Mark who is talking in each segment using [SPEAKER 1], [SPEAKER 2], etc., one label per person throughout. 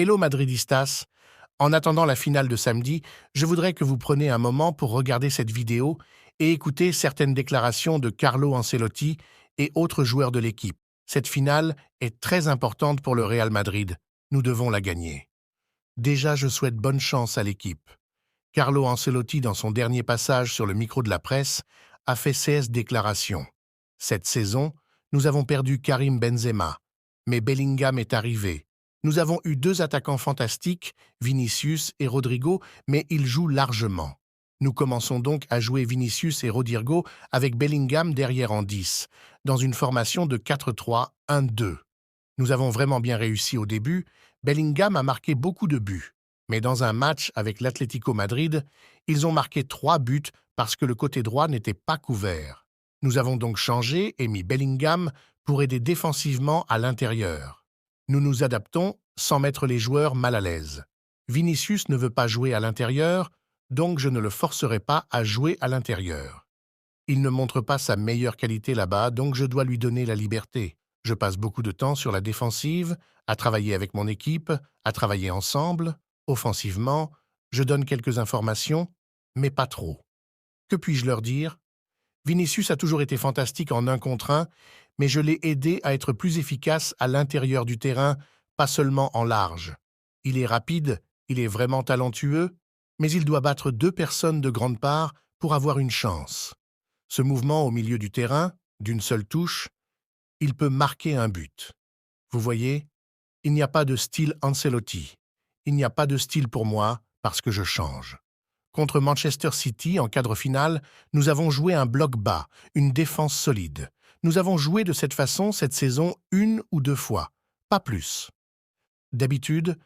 [SPEAKER 1] Hello Madridistas, en attendant la finale de samedi, je voudrais que vous preniez un moment pour regarder cette vidéo et écouter certaines déclarations de Carlo Ancelotti et autres joueurs de l'équipe. Cette finale est très importante pour le Real Madrid. Nous devons la gagner. Déjà, je souhaite bonne chance à l'équipe. Carlo Ancelotti, dans son dernier passage sur le micro de la presse, a fait ces déclarations. Cette saison, nous avons perdu Karim Benzema, mais Bellingham est arrivé. Nous avons eu deux attaquants fantastiques, Vinicius et Rodrigo, mais ils jouent largement. Nous commençons donc à jouer Vinicius et Rodrigo avec Bellingham derrière en 10, dans une formation de 4-3-1-2. Nous avons vraiment bien réussi au début. Bellingham a marqué beaucoup de buts. Mais dans un match avec l'Atlético Madrid, ils ont marqué 3 buts parce que le côté droit n'était pas couvert. Nous avons donc changé et mis Bellingham pour aider défensivement à l'intérieur. Nous nous adaptons sans mettre les joueurs mal à l'aise. Vinicius ne veut pas jouer à l'intérieur, donc je ne le forcerai pas à jouer à l'intérieur. Il ne montre pas sa meilleure qualité là-bas, donc je dois lui donner la liberté. Je passe beaucoup de temps sur la défensive, à travailler avec mon équipe, à travailler ensemble. Offensivement, je donne quelques informations, mais pas trop. Que puis-je leur dire? Vinicius a toujours été fantastique en 1 contre 1, mais je l'ai aidé à être plus efficace à l'intérieur du terrain, pas seulement en large. Il est rapide, il est vraiment talentueux, mais il doit battre 2 personnes de grande part pour avoir une chance. Ce mouvement au milieu du terrain, d'une seule touche, il peut marquer un but. Vous voyez, il n'y a pas de style Ancelotti. Il n'y a pas de style pour moi parce que je change. Contre Manchester City, en quart de finale, nous avons joué un bloc bas, une défense solide. Nous avons joué de cette façon cette saison 1 ou 2 fois, pas plus. D'habitude,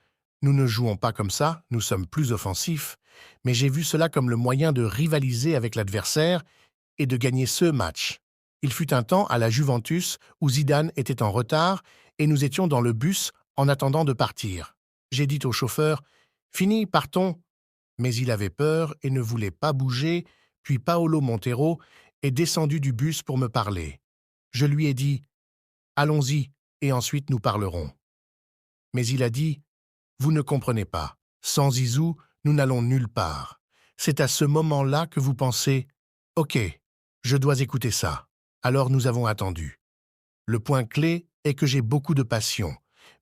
[SPEAKER 1] nous ne jouons pas comme ça, nous sommes plus offensifs, mais j'ai vu cela comme le moyen de rivaliser avec l'adversaire et de gagner ce match. Il fut un temps à la Juventus où Zidane était en retard et nous étions dans le bus en attendant de partir. J'ai dit au chauffeur « Fini, partons !» Mais il avait peur et ne voulait pas bouger, puis Paolo Montero est descendu du bus pour me parler. Je lui ai dit « Allons-y et ensuite nous parlerons ». Mais il a dit « Vous ne comprenez pas. Sans Zizou, nous n'allons nulle part. C'est à ce moment-là que vous pensez « Ok, je dois écouter ça ». Alors nous avons attendu. Le point clé est que j'ai beaucoup de passion,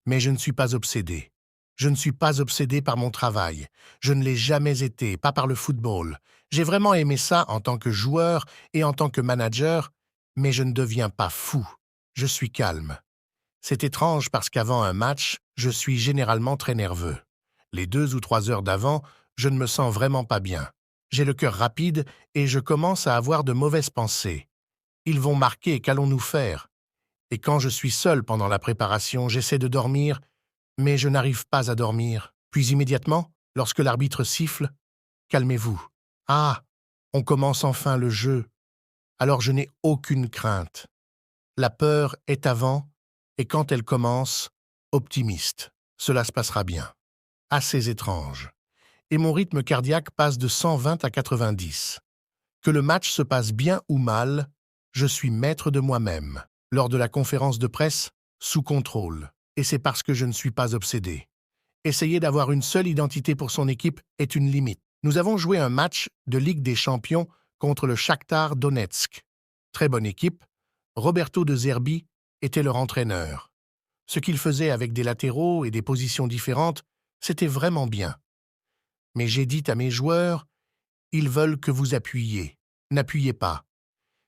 [SPEAKER 1] mais je ne suis pas obsédé. Je ne suis pas obsédé par mon travail. Je ne l'ai jamais été, pas par le football. J'ai vraiment aimé ça en tant que joueur et en tant que manager, mais je ne deviens pas fou. Je suis calme. C'est étrange parce qu'avant un match, je suis généralement très nerveux. Les 2 ou 3 heures d'avant, je ne me sens vraiment pas bien. J'ai le cœur rapide et je commence à avoir de mauvaises pensées. Ils vont marquer, qu'allons-nous faire? Et quand je suis seul pendant la préparation, j'essaie de dormir, mais je n'arrive pas à dormir. Puis immédiatement, lorsque l'arbitre siffle, « Calmez-vous. Ah, on commence enfin le jeu. » Alors je n'ai aucune crainte. La peur est avant, et quand elle commence, optimiste. Cela se passera bien. Assez étrange. Et mon rythme cardiaque passe de 120 à 90. Que le match se passe bien ou mal, je suis maître de moi-même. Lors de la conférence de presse, sous contrôle. Et c'est parce que je ne suis pas obsédé. Essayer d'avoir une seule identité pour son équipe est une limite. Nous avons joué un match de Ligue des Champions contre le Shakhtar Donetsk. Très bonne équipe. Roberto De Zerbi était leur entraîneur. Ce qu'il faisait avec des latéraux et des positions différentes, c'était vraiment bien. Mais j'ai dit à mes joueurs, ils veulent que vous appuyiez. N'appuyez pas.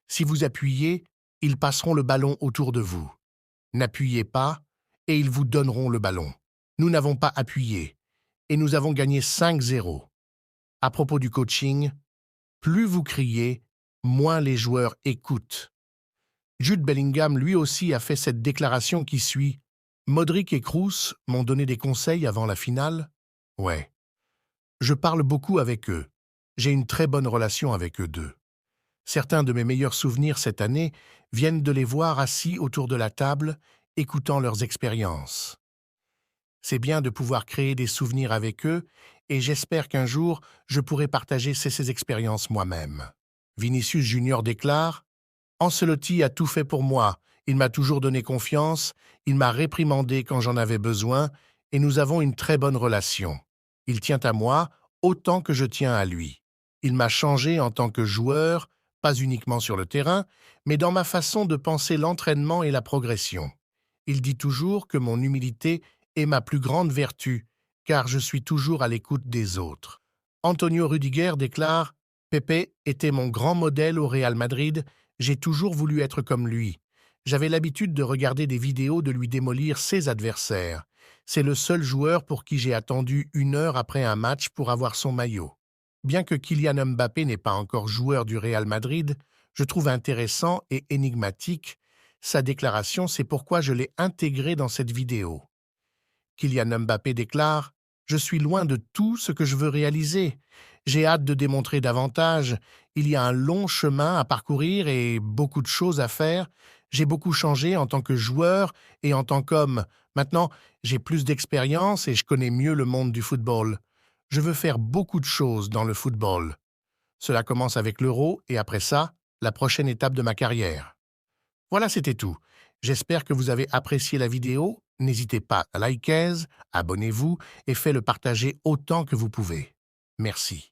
[SPEAKER 1] Si vous appuyez, ils passeront le ballon autour de vous. N'appuyez pas et ils vous donneront le ballon. Nous n'avons pas appuyé et nous avons gagné 5-0. À propos du coaching, plus vous criez, moins les joueurs écoutent. Jude Bellingham lui aussi a fait cette déclaration qui suit. Modric et Kroos m'ont donné des conseils avant la finale. Ouais. Je parle beaucoup avec eux. J'ai une très bonne relation avec eux deux. Certains de mes meilleurs souvenirs cette année viennent de les voir assis autour de la table, écoutant leurs expériences. C'est bien de pouvoir créer des souvenirs avec eux et j'espère qu'un jour, je pourrai partager ces expériences moi-même. Vinicius Junior déclare « Ancelotti a tout fait pour moi. Il m'a toujours donné confiance, il m'a réprimandé quand j'en avais besoin et nous avons une très bonne relation. Il tient à moi autant que je tiens à lui. Il m'a changé en tant que joueur, pas uniquement sur le terrain, mais dans ma façon de penser l'entraînement et la progression. Il dit toujours que mon humilité est ma plus grande vertu, car je suis toujours à l'écoute des autres. Antonio Rudiger déclare « Pepe était mon grand modèle au Real Madrid, j'ai toujours voulu être comme lui. J'avais l'habitude de regarder des vidéos de lui démolir ses adversaires. C'est le seul joueur pour qui j'ai attendu 1 heure après un match pour avoir son maillot. » Bien que Kylian Mbappé n'est pas encore joueur du Real Madrid, je trouve intéressant et énigmatique sa déclaration, c'est pourquoi je l'ai intégré dans cette vidéo. Kylian Mbappé déclare « Je suis loin de tout ce que je veux réaliser. J'ai hâte de démontrer davantage. Il y a un long chemin à parcourir et beaucoup de choses à faire. J'ai beaucoup changé en tant que joueur et en tant qu'homme. Maintenant, j'ai plus d'expérience et je connais mieux le monde du football. Je veux faire beaucoup de choses dans le football. Cela commence avec l'Euro et après ça, la prochaine étape de ma carrière. » Voilà, c'était tout. J'espère que vous avez apprécié la vidéo. N'hésitez pas à liker, abonnez-vous et faites le partager autant que vous pouvez. Merci.